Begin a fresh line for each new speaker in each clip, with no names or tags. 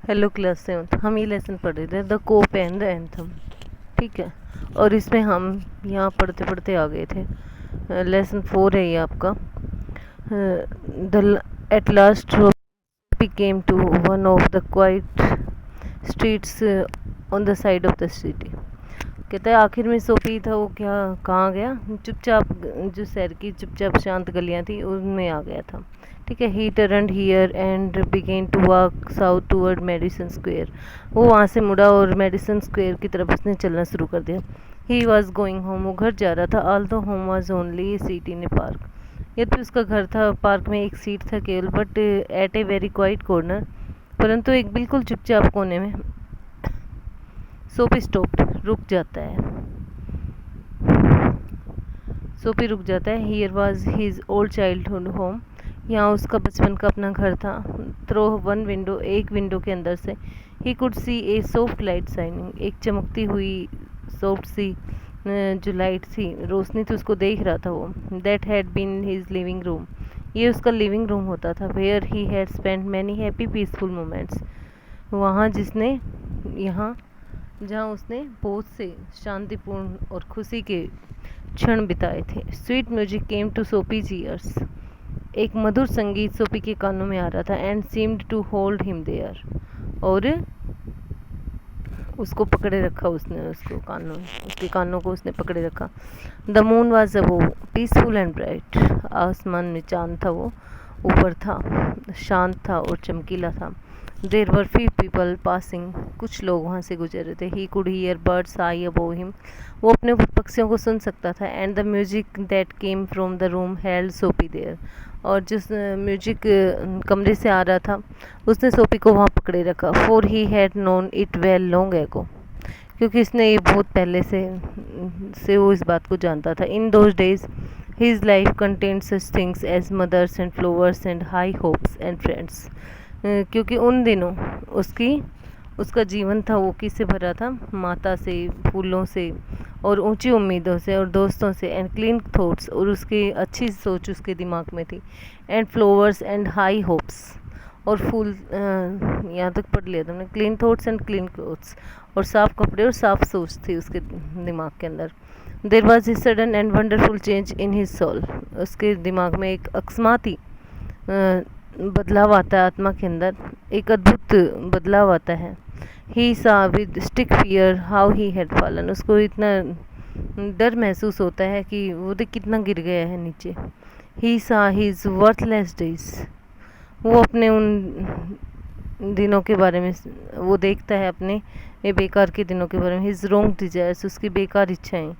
Hello class seventh, हम ये lesson पढ़ रहे थे the cop and the anthem. ठीक है, और इसमें हम यहाँ पढ़ते पढ़ते आ गए थे। लेसन 4 है ये आपका। The at last we came to one of the quiet streets on the side of the city। कहता है आखिर में सोफी था वो क्या कहाँ गया, चुपचाप जो शहर की चुपचाप शांत गलियाँ थी उनमें आ गया था। ठीक है, he turned here and began to walk south toward Madison Square. वो वहाँ से मुड़ा और मेडिसन स्क्वायर की तरफ उसने चलना शुरू कर दिया। ही वॉज गोइंग होम, वो घर जा रहा था। Although home was only seat in A park. यद्यपि उसका घर था, पार्क में एक सीट था केवल, but at a very quite corner, परंतु एक बिल्कुल चुपचाप कोने में। सोफी स्टॉप, रुक जाता है। सोफी रुक जाता है। Here was his old childhood home, यहाँ उसका बचपन का अपना घर था। थ्रो वन विंडो, एक विंडो के अंदर से he could see A soft light shining, एक चमकती हुई सॉफ्ट सी जो लाइट थी, रोशनी थी, उसको देख रहा था वो। That had been his living room, ये उसका लिविंग रूम होता था। Where he had spend many happy peaceful moments, वहाँ जिसने यहाँ जहाँ उसने बहुत से शांतिपूर्ण और खुशी के क्षण बिताए थे। Sweet music came to Soapy's ears, एक मधुर संगीत सोपी के कानों में आ रहा था। And seemed to hold him there, और उसको पकड़े रखा उसने, उसको कानों उसके कानों को उसने पकड़े रखा। The moon was above peaceful and bright, आसमान में चांद था, वो ऊपर था, शांत था और चमकीला था। देर वर फ्यू पीपल पासिंग, कुछ लोग वहाँ से गुजर रहे थे। He could hear birds I above him, वो अपने पक्षियों को सुन सकता था। And the music that came from the room held सोपी देयर, और जिस म्यूजिक कमरे से आ रहा था उसने सोपी को वहाँ पकड़े रखा। For he had known it well long ago, क्योंकि इसने ये बहुत पहले से वो इस बात को जानता था। In those days his life contained such things as mothers and flowers and high hopes and friends, क्योंकि उन दिनों उसका जीवन था वो किससे भरा था, माता से, फूलों से और ऊंची उम्मीदों से और दोस्तों से। एंड क्लीन थॉट्स, और उसकी अच्छी सोच उसके दिमाग में थी। And flowers and high hopes, और फूल, यहाँ तक पढ़ लिया तुमने। Clean thoughts and clean clothes, और साफ कपड़े और साफ सोच थी उसके दिमाग के अंदर। There was a sudden and wonderful change in his soul, उसके दिमाग में एक अकस्माती बदलाव आता है, आत्मा के अंदर एक अद्भुत बदलाव आता है। ही सा with stick fear how he had fallen, उसको इतना डर महसूस होता है कि वो देख कितना गिर गया है नीचे। ही सा हिज वर्थलेस डेज, वो अपने उन दिनों के बारे में वो देखता है, अपने ये बेकार के दिनों के बारे में। हिज रॉन्ग डिजायर्स, उसकी बेकार इच्छाएं।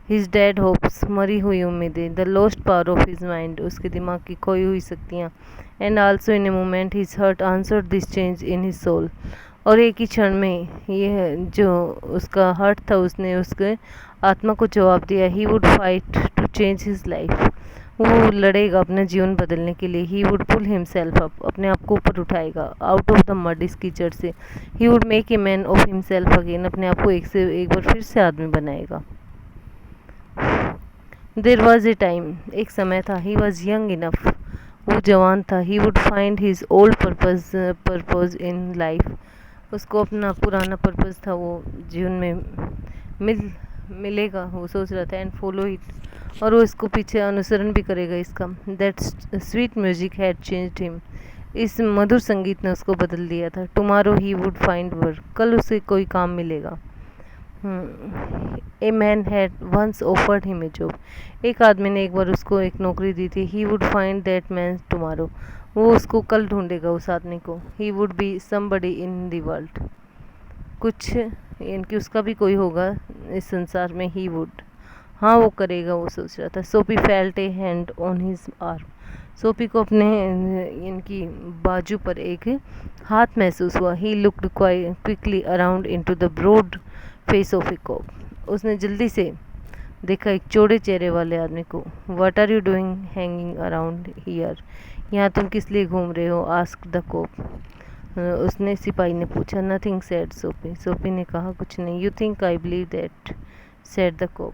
हिज डेड होप्स, मरी हुई उम्मीदें। The lost power of his mind, उसके दिमाग की खोई हुई शक्तियाँ। And also in a moment his heart answered this change in his soul, और एक ही क्षण में ये जो उसका हर्ट था उसने उसके आत्मा को जवाब दिया। He would fight to change his life, वो लड़ेगा अपना जीवन बदलने के लिए। He would pull himself up, अपने आप को ऊपर उठाएगा, आउट ऑफ द मड, इस कीचड़ से। He would make a man of himself again, अपने आप को एक बार फिर से आदमी बनाएगा। देर वॉज ए टाइम, एक समय था। ही वॉज यंग इनफ, वो जवान था। ही would find his old purpose in life, उसको अपना पुराना पर्पज था वो जीवन में मिलेगा, वो सोच रहा था। एंड फॉलो इट, और वो इसको पीछे अनुसरण भी करेगा इसका। That sweet music had changed him, इस मधुर संगीत ने उसको बदल दिया था। Tomorrow he would find work, कल उसे कोई काम मिलेगा। A man had once offered him a job, एक आदमी ने एक बार उसको एक नौकरी दी थी। ही would find that man tomorrow, वो उसको कल ढूंढेगा उस आदमी को। He would be somebody in the world, कुछ इनकी उसका भी कोई होगा इस संसार में। ही वुड, हाँ वो करेगा, वो सोच रहा था। सोपी felt A hand on his arm, सोपी को अपने इनकी बाजू पर एक हाथ महसूस हुआ। He looked quickly around into the broad face of a cop, उसने जल्दी से देखा एक चौड़े चेहरे वाले आदमी को। What are you doing hanging around here, यहाँ तुम किस लिए घूम रहे हो? आस्क द कॉप, उसने सिपाही ने पूछा। नथिंग सेड सोपी, सोपी ने कहा कुछ नहीं। You think I believe that, said the cop,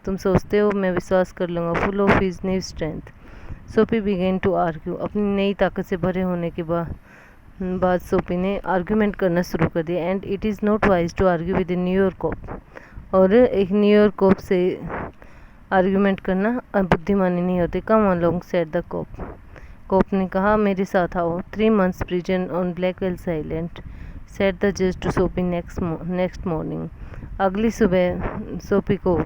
तुम सोचते हो मैं विश्वास कर लूँगा। Full of his new strength, Soapy began to argue, अपनी नई ताकत से भरे होने के बाद बाद सोपी ने आर्ग्यूमेंट करना शुरू कर दिया। And it is not wise to argue with in New York cop, और एक न्यूयॉर्क कोप से आर्ग्यूमेंट करना बुद्धिमानी नहीं होती। Come along said the cop, cop ने कहा मेरे साथ आओ। 3 months prison on Blackwell's island said the जज टू सोपी नेक्स्ट मॉर्निंग। अगली सुबह सोपी को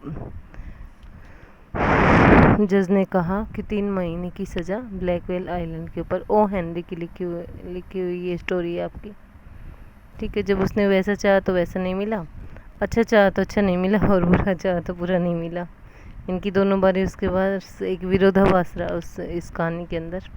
जज ने कहा कि 3 महीने की सज़ा ब्लैकवेल आइलैंड के ऊपर। ओ हेनरी की लिखी हुई ये स्टोरी है आपकी। ठीक है, जब उसने वैसा चाहा तो वैसा नहीं मिला, अच्छा चाहा तो अच्छा नहीं मिला, और बुरा चाहा तो बुरा नहीं मिला। इनकी दोनों बारी उसके बाद एक विरोधाभास रहा इस कहानी के अंदर।